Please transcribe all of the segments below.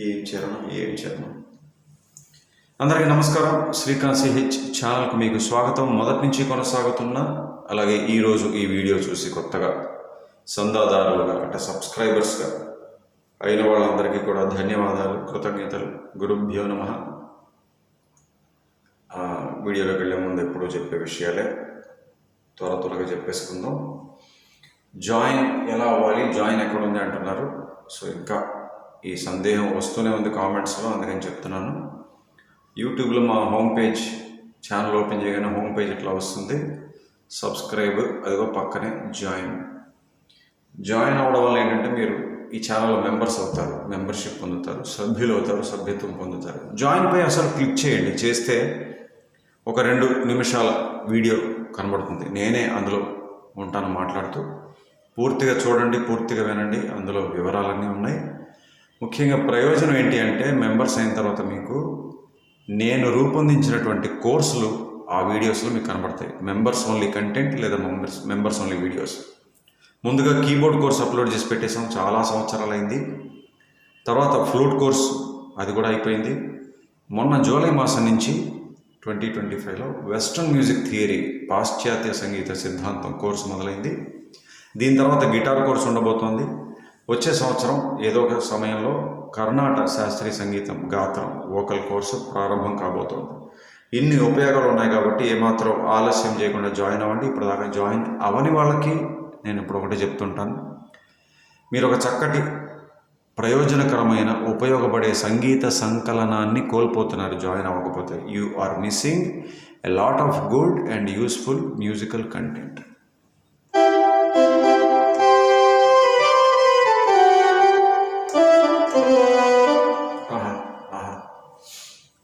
ఏం చరణం. అందరికీ నమస్కారం. శ్రీకాంత్ సిహెచ్ ఛానల్కు మీకు స్వాగతం. మొదటి నుంచి కొనసాగుతున్న అలాగే ఈరోజు ఈ వీడియో చూసి కొత్తగా సందాదారులుగా అంటే సబ్స్క్రైబర్స్గా అయిన వాళ్ళందరికీ కూడా ధన్యవాదాలు, కృతజ్ఞతలు. గురుభ్యో నమః. వీడియోలోకి వెళ్ళే ముందు ఎప్పుడూ చెప్పే విషయాలే త్వరగా చెప్పేసుకుందాం. జాయిన్ ఎలా అవ్వాలి, జాయిన్ ఎక్కడ ఉంది అంటున్నారు. సో ఇంకా ఈ సందేహం వస్తూనే ఉంది కామెంట్స్లో, అందుకని చెప్తున్నాను. యూట్యూబ్లో మా హోమ్ పేజ్ ఛానల్ ఓపెన్ చేయగానే హోమ్ పేజ్ ఇట్లా వస్తుంది. సబ్స్క్రైబ్, అదిగో పక్కనే జాయిన్ అవ్వడం వల్ల ఏంటంటే మీరు ఈ ఛానల్లో మెంబర్స్ అవుతారు, మెంబర్షిప్ పొందుతారు, సభ్యులు అవుతారు, సభ్యత్వం పొందుతారు. జాయిన్ పై అసలు క్లిక్ చేయండి. చేస్తే ఒక 2 నిమిషాల వీడియో కనబడుతుంది. నేనే అందులో ఉంటాను మాట్లాడుతూ. పూర్తిగా చూడండి, పూర్తిగా వినండి. అందులో వివరాలన్నీ ఉన్నాయి. ముఖ్యంగా ప్రయోజనం ఏంటి అంటే మెంబర్స్ అయిన తర్వాత మీకు నేను రూపొందించినటువంటి కోర్సులు ఆ వీడియోస్లో మీకు కనబడతాయి. మెంబర్స్ ఓన్లీ కంటెంట్ లేదా మెంబర్స్ ఓన్లీ వీడియోస్. ముందుగా కీబోర్డ్ కోర్స్ అప్లోడ్ చేసి పెట్టేసాం, చాలా సంవత్సరాలు అయింది. తర్వాత ఫ్లూట్ కోర్స్, అది కూడా అయిపోయింది. మొన్న జూలై మాసం నుంచి 2025లో వెస్ట్రన్ మ్యూజిక్ థియరీ, పాశ్చాత్య సంగీత సిద్ధాంతం కోర్సు మొదలైంది. దీని తర్వాత గిటార్ కోర్సు ఉండబోతోంది. వచ్చే సంవత్సరం ఏదో ఒక సమయంలో కర్ణాటక శాస్త్రీయ సంగీతం, గాత్రం, వోకల్ కోర్సు ప్రారంభం కాబోతోంది. ఇన్ని ఉపయోగాలు ఉన్నాయి కాబట్టి ఏమాత్రం ఆలస్యం చేయకుండా జాయిన్ అవ్వండి. ఇప్పటిదాకా జాయిన్ అవని వాళ్ళకి నేను ఇప్పుడు ఒకటి చెప్తుంటాను. మీరు ఒక చక్కటి ప్రయోజనకరమైన ఉపయోగపడే సంగీత సంకలనాన్ని కోల్పోతున్నారు జాయిన్ అవ్వకపోతే. You are missing a lot of good and useful musical content.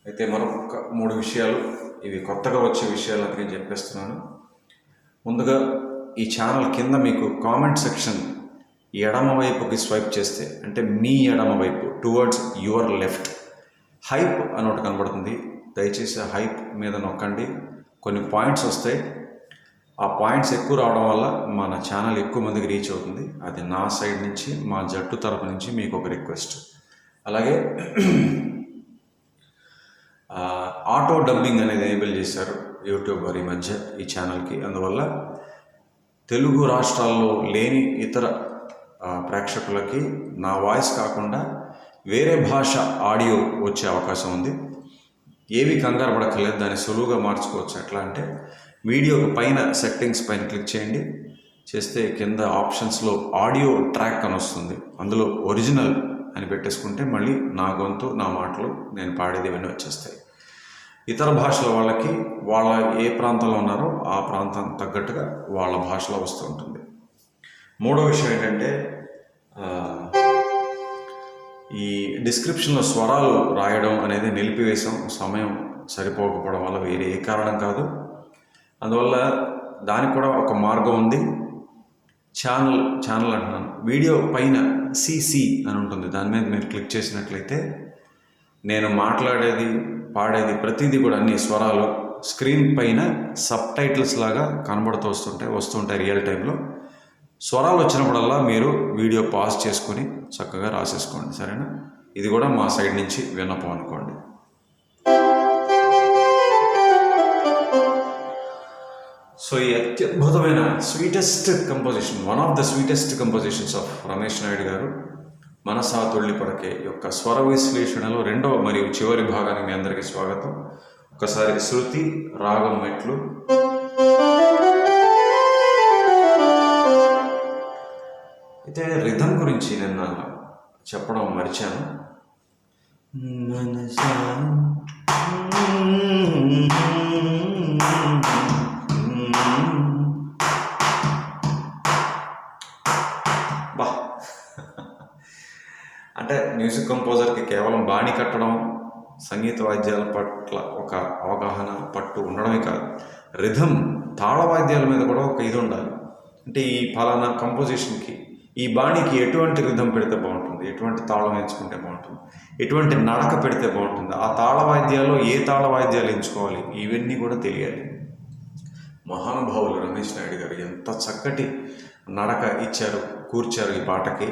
అయితే మరొక 3 విషయాలు, ఇవి కొత్తగా వచ్చే విషయాలు అందుకని చెప్పేస్తున్నాను. ముందుగా ఈ ఛానల్ కింద మీకు కామెంట్ సెక్షన్ ఎడమ వైపుకి స్వైప్ చేస్తే, అంటే మీ ఎడమ వైపు టువర్డ్స్ యువర్ లెఫ్ట్, హైప్ అని ఒకటి కనబడుతుంది. దయచేసి హైప్ మీద నొక్కండి. కొన్ని పాయింట్స్ వస్తాయి. ఆ పాయింట్స్ ఎక్కువ రావడం వల్ల మన ఛానల్ ఎక్కువ మందికి రీచ్ అవుతుంది. అది నా సైడ్ నుంచి, మా జట్టు తరపు నుంచి మీకు ఒక రిక్వెస్ట్. అలాగే ఆటో డబ్బింగ్ అనేది ఎనేబుల్ చేశారు యూట్యూబ్ వారి మధ్య ఈ ఛానల్కి. అందువల్ల తెలుగు రాష్ట్రాల్లో లేని ఇతర ప్రేక్షకులకి నా వాయిస్ కాకుండా వేరే భాష ఆడియో వచ్చే అవకాశం ఉంది. ఏవి కంగారు పడక్కర్లేదు, దాన్ని సులువుగా మార్చుకోవచ్చు. ఎట్లా అంటే వీడియో పైన సెట్టింగ్స్ పైన క్లిక్ చేయండి. చేస్తే కింద ఆప్షన్స్లో ఆడియో ట్రాక్ అని వస్తుంది. అందులో ఒరిజినల్ అని పెట్టేసుకుంటే మళ్ళీ నా గొంతు, నా మాటలు, నేను పాడేది ఇవన్నీ వచ్చేస్తాయి. ఇతర భాషల వాళ్ళకి వాళ్ళ ఏ ప్రాంతంలో ఉన్నారో ఆ ప్రాంతం తగ్గట్టుగా వాళ్ళ భాషలో వస్తూ ఉంటుంది. మూడో విషయం ఏంటంటే ఈ డిస్క్రిప్షన్లో స్వరాలు రాయడం అనేది నిలిపివేశాం. సమయం సరిపోకపోవడం వల్ల, వేరే ఏ కారణం కాదు. అందువల్ల దానికి కూడా ఒక మార్గం ఉంది. ఛానల్ అంటున్నాను, వీడియో పైన సిసి అని ఉంటుంది. దాని మీద మీరు క్లిక్ చేసినట్లయితే నేను మాట్లాడేది, పాడేది ప్రతిదీ కూడా అన్ని స్వరాలు స్క్రీన్ పైన సబ్ టైటిల్స్ లాగా కనబడుతూ వస్తుంటాయి రియల్ టైంలో. స్వరాలు వచ్చినప్పుడల్లా మీరు వీడియో పాజ్ చేసుకొని చక్కగా రాసేసుకోండి, సరేనా? ఇది కూడా మా సైడ్ నుంచి విన్నపం అనుకోండి. సో ఈ అత్యద్భుతమైన sweetest composition, one of the sweetest compositions of Ramesh Naidu గారు, మనసా తొళ్ళి పడకే యొక్క స్వర విశ్లేషణలో 2వ మరియు చివరి భాగానికి మీ అందరికీ స్వాగతం. ఒకసారి శృతి, రాగం, మెట్లు. అయితే రిథం గురించి నిన్న చెప్పడం మర్చాను. అంటే మ్యూజిక్ కంపోజర్కి కేవలం బాణీ కట్టడం, సంగీత వాద్యాల పట్ల ఒక అవగాహన, పట్టు ఉండడమే కాదు, రిథం, తాళవాద్యాల మీద కూడా ఒక ఇది ఉండాలి. అంటే ఈ ఫలానా కంపోజిషన్కి ఈ బాణీకి ఎటువంటి రిథం పెడితే బాగుంటుంది, ఎటువంటి తాళం ఎంచుకుంటే బాగుంటుంది, ఎటువంటి నడక పెడితే బాగుంటుంది, ఆ తాళవాద్యాల్లో ఏ తాళవాద్యాలు ఎంచుకోవాలి, ఇవన్నీ కూడా తెలియాలి. మహానుభావులు రమేష్ నాయుడు గారు ఎంత చక్కటి నడక ఇచ్చారు, కూర్చారు ఈ పాటకి.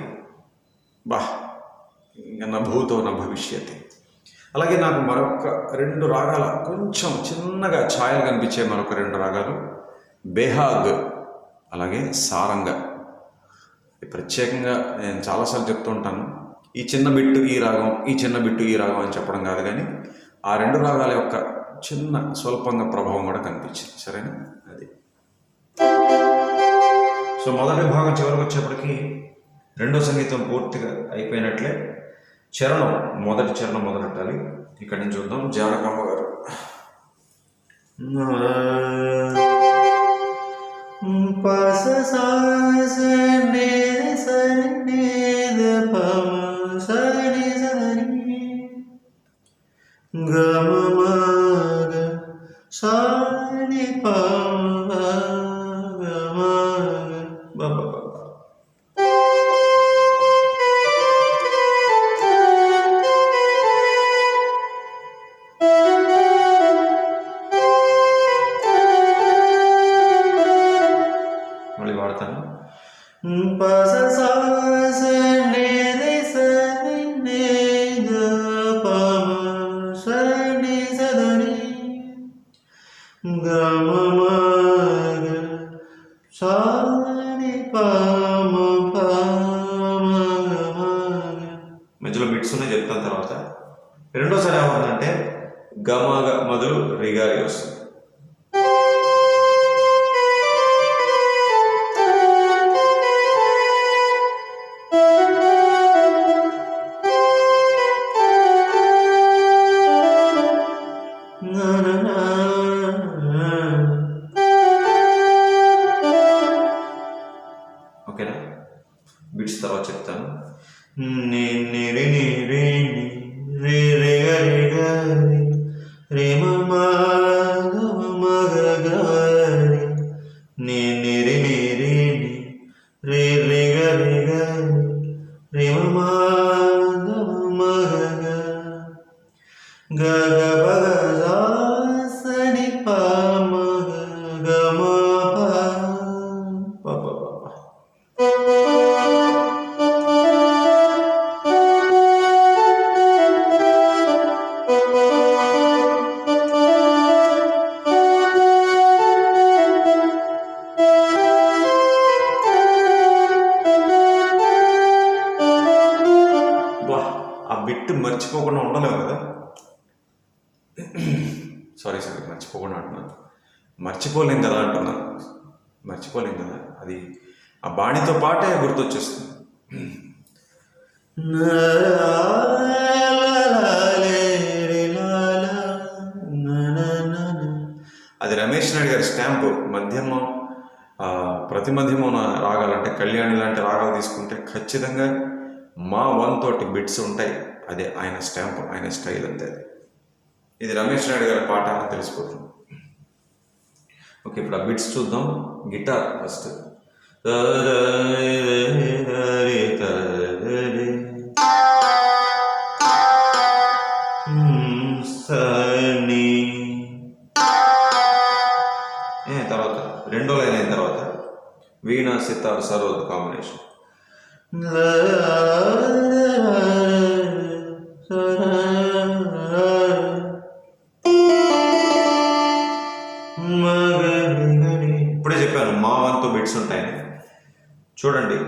నా భూతో నా భవిష్యత్. అలాగే నాకు మరొక 2 రాగాల కొంచెం చిన్నగా ఛాయలు కనిపించే మరొక 2 రాగాలు బేహాగ్ అలాగే సారంగ. ప్రత్యేకంగా నేను చాలాసార్లు చెప్తూ ఉంటాను, ఈ చిన్న బిట్టు ఈ రాగం, ఈ చిన్న బిట్టు ఈ రాగం అని చెప్పడం కాదు, కానీ ఆ 2 రాగాల యొక్క చిన్న స్వల్పంగా ప్రభావం కూడా కనిపించింది. సరేనా? అది. సో మొదటి భాగం చివరికి వచ్చేప్పటికి రెండో సంగీతం పూర్తిగా అయిపోయినట్లే. చరణం, మొదటి చరణం మొదలెట్టాలి. ఇక్కడి నుంచి చూద్దాం. జానకమ్మ గారు మళ్ళీ వాడతాను. మధ్యలో బిట్స్ ఉన్నాయి, చెప్తాను తర్వాత. రెండోసారి ఏమవుతుందంటే గమగ మొదలు రిగారి వస్తుంది. ఓకేనా? బిట్స్ తర్వాత చెప్తాను. బిట్ మర్చిపోకుండా ఉండలేము కదా. సారీ మర్చిపోకుండా అంటున్నాను, మర్చిపోలేం కదా అంటున్నాను. మర్చిపోలేం కదా, అది ఆ బాణితో పాటే గుర్తొచ్చేస్తుంది. అది రమేష్ నాయుడు గారి స్టాంపు. మధ్యమం ప్రతి మధ్యమం రాగాలంటే కళ్యాణి లాంటి రాగాలు తీసుకుంటే ఖచ్చితంగా మా 1 తోటి బిట్స్ ఉంటాయి. అదే ఆయన స్టాంప్, ఆయన స్టైల్ అంతే. ఇది రమేష్ నాయుడు గారి పాట అని తెలిసిపోతుంది. ఓకే, ఇప్పుడు ఆ బిట్స్ చూద్దాం. Guitar first. తర్వాత రెండో లైన్ అయిన తర్వాత వీణా సితార్ సరోద్ కాంబినేషన్. ఇప్పుడే చెప్పాను మా 1 బిట్స్ ఉంటాయని. చూడండి,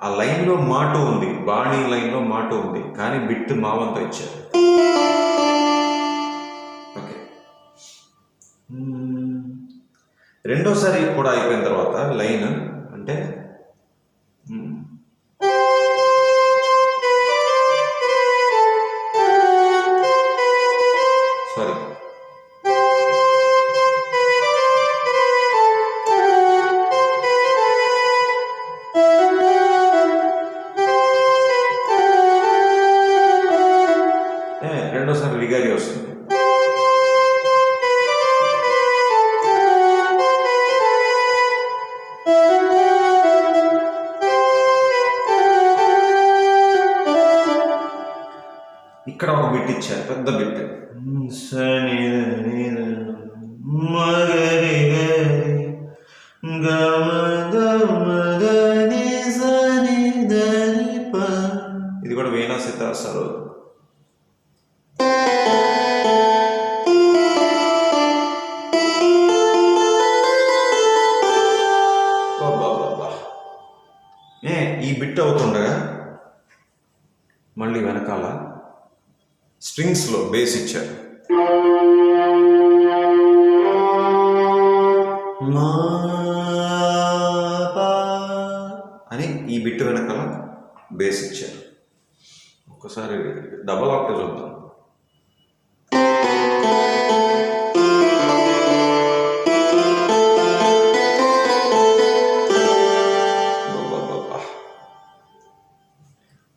ఆ లైన్లో మాటు ఉంది, బాణీ లైన్లో మాటు ఉంది, కానీ బిట్ మా 1తో ఇచ్చారు. ఓకే, రెండోసారి కూడా అయిపోయిన తర్వాత లైన్ అంటే సారీ రెండోసారి రిగారి వస్తుంది. ఇక్కడ ఒక బిట్ ఇచ్చారు, పెద్ద బిట్. ఇది కూడా వీణా సితార్ సరోద్. ఈ బిట్ అవుతుండగా మళ్ళీ వెనకాల స్ట్రింగ్స్లో బేస్ ఇచ్చారు. అని ఈ బిట్ వెనకాల బేస్ ఇచ్చారు. ఒక్కసారి డబల్ ఆక్టేవ్ చూద్దాం.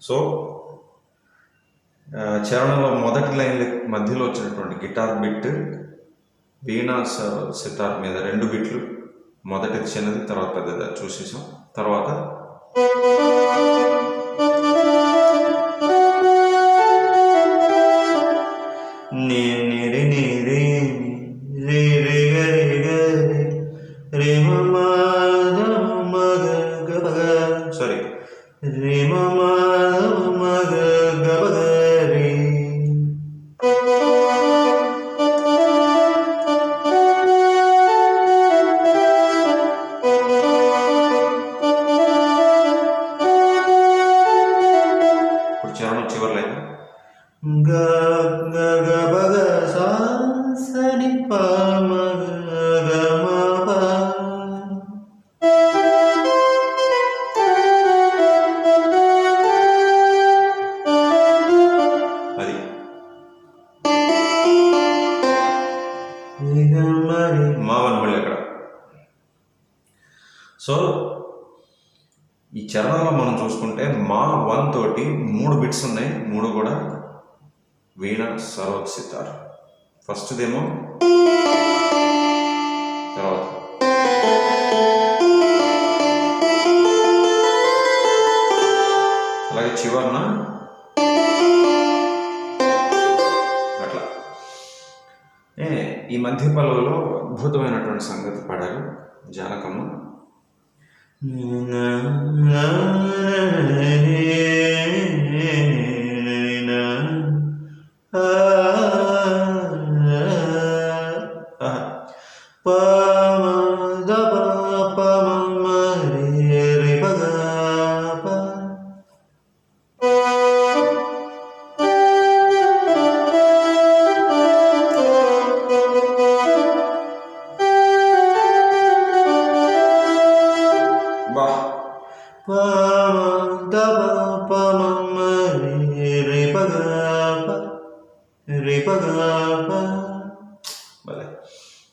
సో చరణంలో మొదటి లైన్ మధ్యలో వచ్చినటువంటి గిటార్ బిట్, వీణా సితార్ మీద 2 బిట్లు, మొదటిది చిన్నది తర్వాత పెద్దది చూసేసాం. తర్వాత సారీ చరణం చివరి లైన్ అది మావన్ మళ్ళీ అక్కడ. సో ఈ చరణంలో మనం చూసుకుంటే మా 1 తోటి 3 బిట్స్ ఉన్నాయి, 3 కూడా వీణా సరోద్ సితార్. ఫస్ట్దేమో, తర్వాత అలాగే చివరన అట్లా. ఈ మధ్య పలువులో అద్భుతమైనటువంటి సంగతి పాడారు జానకమ్మ.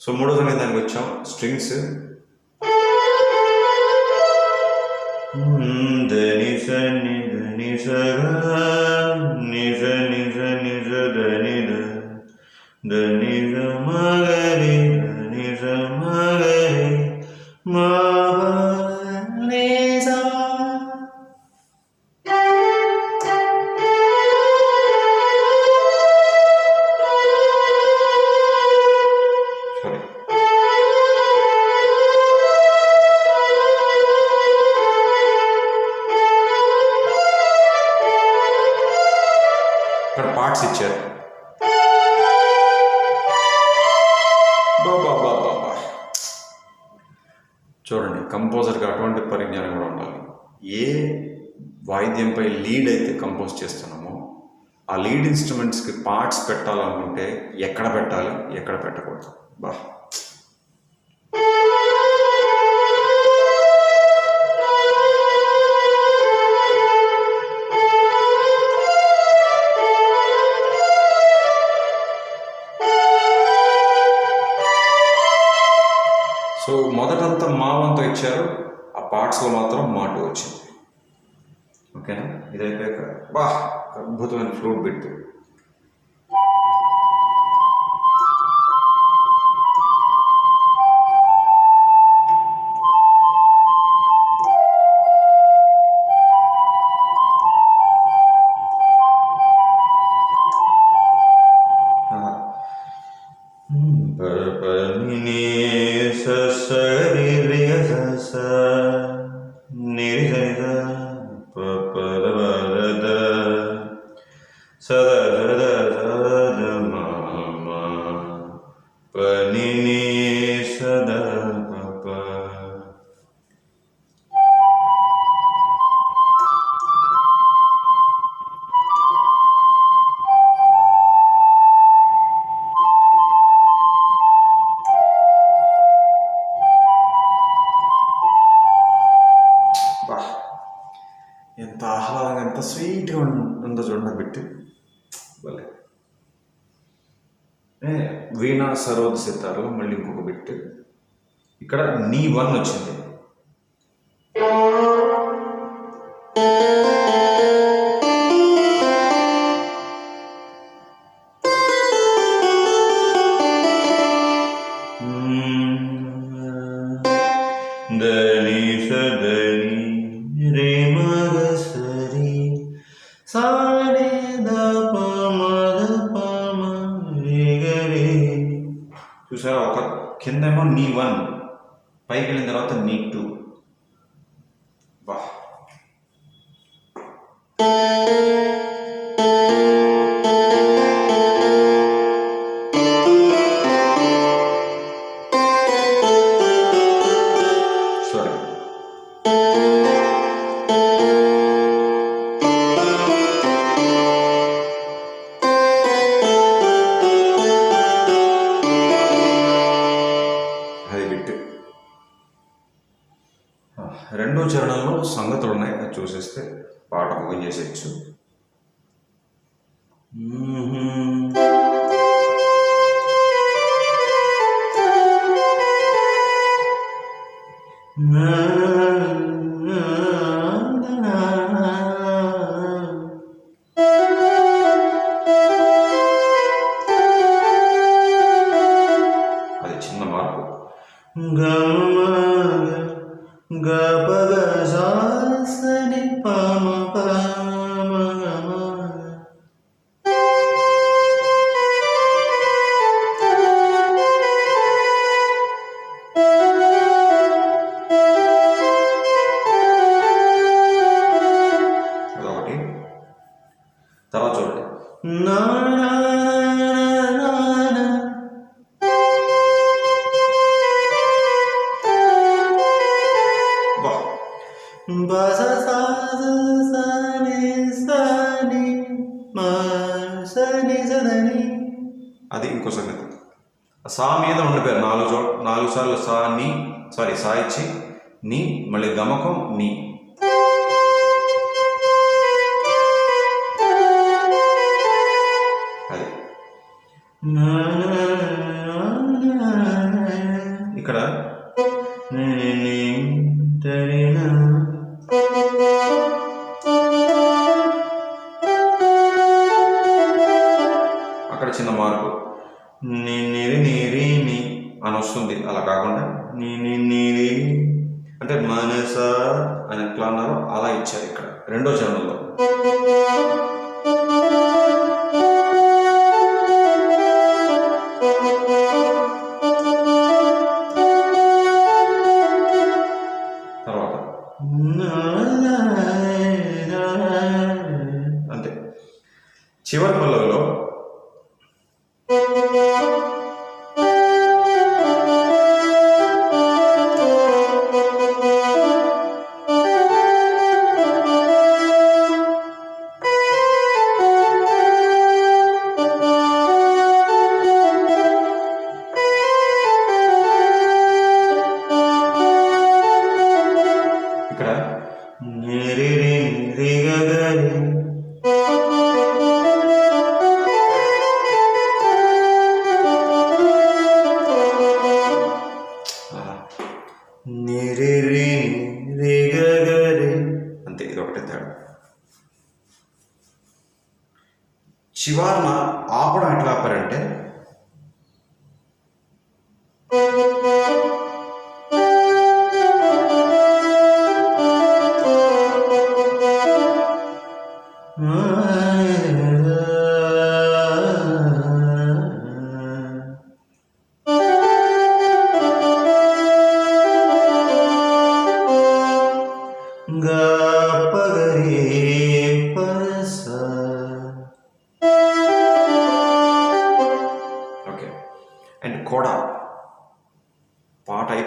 సో మూడో సంగీతానికి వచ్చాం. స్ట్రింగ్స్ దని సని దని సగ నిజ నిజ నిజ దని దని మగరి దని మగరి మా ఇక్కడ పార్ట్స్ ఇచ్చారు. చూడండి, కంపోజర్కి అటువంటి పరిజ్ఞానం కూడా ఉండాలి. ఏ వాయిద్యంపై లీడ్ అయితే కంపోజ్ చేస్తున్నామో ఆ లీడ్ ఇన్స్ట్రుమెంట్స్కి పార్ట్స్ పెట్టాలనుకుంటే ఎక్కడ పెట్టాలి, ఎక్కడ పెట్టకూడదు. సో మొదటంతా మావంతో ఇచ్చారు, ఆ పార్ట్స్లో మాత్రం మాటు వచ్చింది. ఓకేనా? ఇదైపోయాక అద్భుతమైన ఫ్లూట్ బిట్. పని నీ సద ప. ఎంత ఆహ్లాదంగా ఎంత స్వీట్గా ఉందో చూడండి బిట్టు భలే. వీణా సరోద్ సితార్లో మళ్ళీ ఇంకొక బిట్. ఇక్కడ నీ వన్ వచ్చింది. దని సదని రే మగ సరి సారే ద ప మ ద ప మ రే గ రే. చూసారా, ఒక కిందేమో నీ వన్, పైకి వెళ్ళిన తర్వాత నీ టూ. వా, సారీ. అది బిట్. రెండో చరణంలో సంగతులు ఉన్నాయి, అది చూసేస్తే పాట ముగించేసేయచ్చు. అది చిన్న మార్పు. గపగ సాసని పమ పమ. అదొకటి. తర్వాత చూడండి, అది ఇంకో సంగతి. సా మీద ఉండిపోయారు నాలుగు సార్లు సా నీ, సారీ సా ఇచ్చి నీ, మళ్ళీ గమకం నీ. అది ఇక్కడ అక్కడ చిన్న మార్పు. నీరి నీరి నీ అని వస్తుంది, అలా కాకుండా నీరి అంటే మనస అని ఎట్లా అన్నారో అలా ఇచ్చారు ఇక్కడ రెండో చరణంలో. తర్వాత అంతే. చివరి పల్లవిలో ఇక్కడ అంతే, ఇది ఒకటే తేడా. చివరన ఆపడం ఎట్లా ఆపారంటే పగరే పస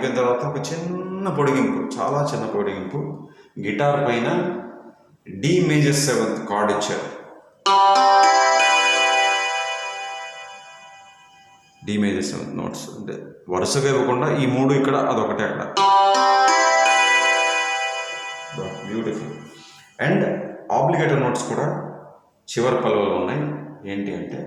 అయిపోయిన తర్వాత ఒక చిన్న పొడిగింపు, చాలా చిన్న పొడిగింపు, గిటార్ పైన డి మేజర్ 7th కార్డ్ ఇచ్చారు. డి మేజర్ 7th నోట్స్ అంటే వరుసగా ఇవ్వకుండా ఈ 3 ఇక్కడ, అదొకటే అక్కడ. బ్యూటిఫుల్. అండ్ ఆబ్లిగేటర్ నోట్స్ కూడా చివరి పల్లవిలో ఉన్నాయి. ఏంటి అంటే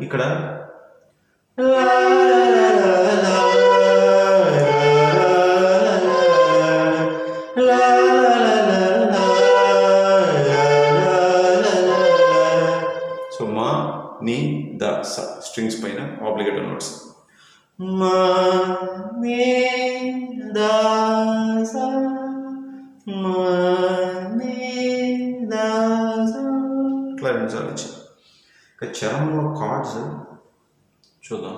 ఇక్కడ సో మా, నీ, ద, స స్ట్రింగ్స్ పైన ఆబ్లిగేటర్ నోట్స్. మా, నీ, ద, స, మా, నీ, ద, స. ఇట్లా 2 సార్లు ఇచ్చారు. ఇక చరణంలో కార్డ్స్ చూద్దాం.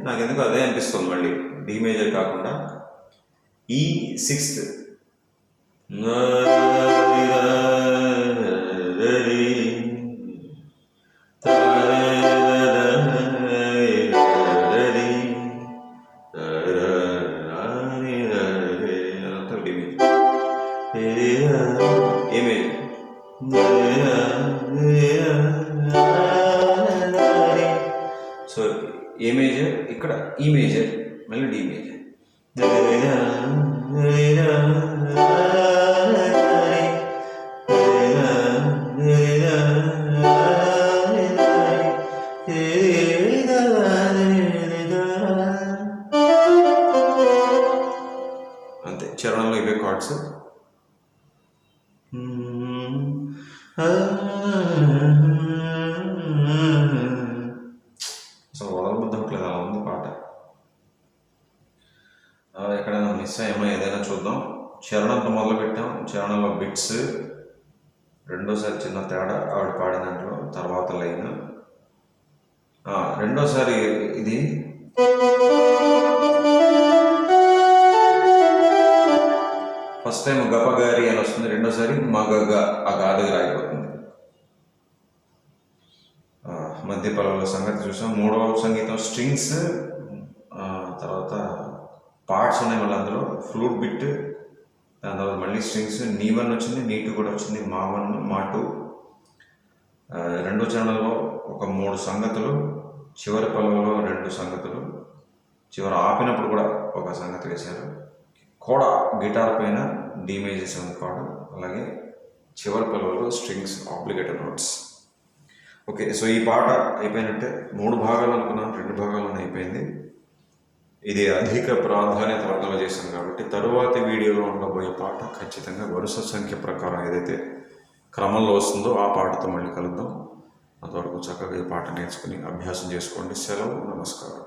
నాకెందుకు అదే అనిపిస్తుంది, మళ్ళీ డి మేజర్ కాకుండా ఈ 6th. సో ఏ మేజర్, ఇక్కడ ఈ మేజర్, మళ్ళీ డి మేజర్. అంతే, చరణంలో ఇవే కార్డ్స్. అసలు వదలబుద్ధట్లేదు, అలా ఉంది పాట. ఎక్కడైనా మిస్ అయ్యామో ఏదైనా చూద్దాం. చరణంతో మొదలు పెట్టాం. చరణంలో బిట్స్, రెండోసారి చిన్న తేడా ఆవిడ పాడిన దాంట్లో, తర్వాత లైన్. రెండోసారి ఇది ఫస్ట్ టైం గపగారి అని వస్తుంది, రెండోసారి మగగ ఆ దగ్గర అయిపోతుంది. మధ్య పల్లవిలో సంగతి చూసాం. 3వ సంగీతం స్ట్రింగ్స్, తర్వాత పార్ట్స్ ఉన్నాయి మళ్ళీ అందులో, ఫ్లూట్ బిట్, దాని తర్వాత మళ్ళీ స్ట్రింగ్స్. నీ 1 వచ్చింది, నీ 2 కూడా వచ్చింది, మా 1, మా 2. రెండో చరణంలో ఒక 3 సంగతులు, చివరి పల్లవిలో 2 సంగతులు, చివరి ఆపినప్పుడు కూడా ఒక సంగతి వేశారు. కూడా గిటార్ పైన డి మేజర్ 7th కార్డు, అలాగే చివరి పల్లవిలో strings, obbligato notes. Okay, so ఈ పాట అయిపోయినట్టే. 3 భాగాలు అనుకున్నాను, 2 భాగాలను అయిపోయింది. ఇది అధిక ప్రాధాన్యత వర్గంలో చేశాను కాబట్టి తరువాతి వీడియోలో ఉండబోయే పాట ఖచ్చితంగా వరుస సంఖ్య ప్రకారం ఏదైతే క్రమంలో వస్తుందో ఆ పాటతో మళ్ళీ కలుద్దాం. అంతవరకు చక్కగా ఈ పాట నేర్చుకుని అభ్యాసం చేసుకోండి. సెలవు, నమస్కారం.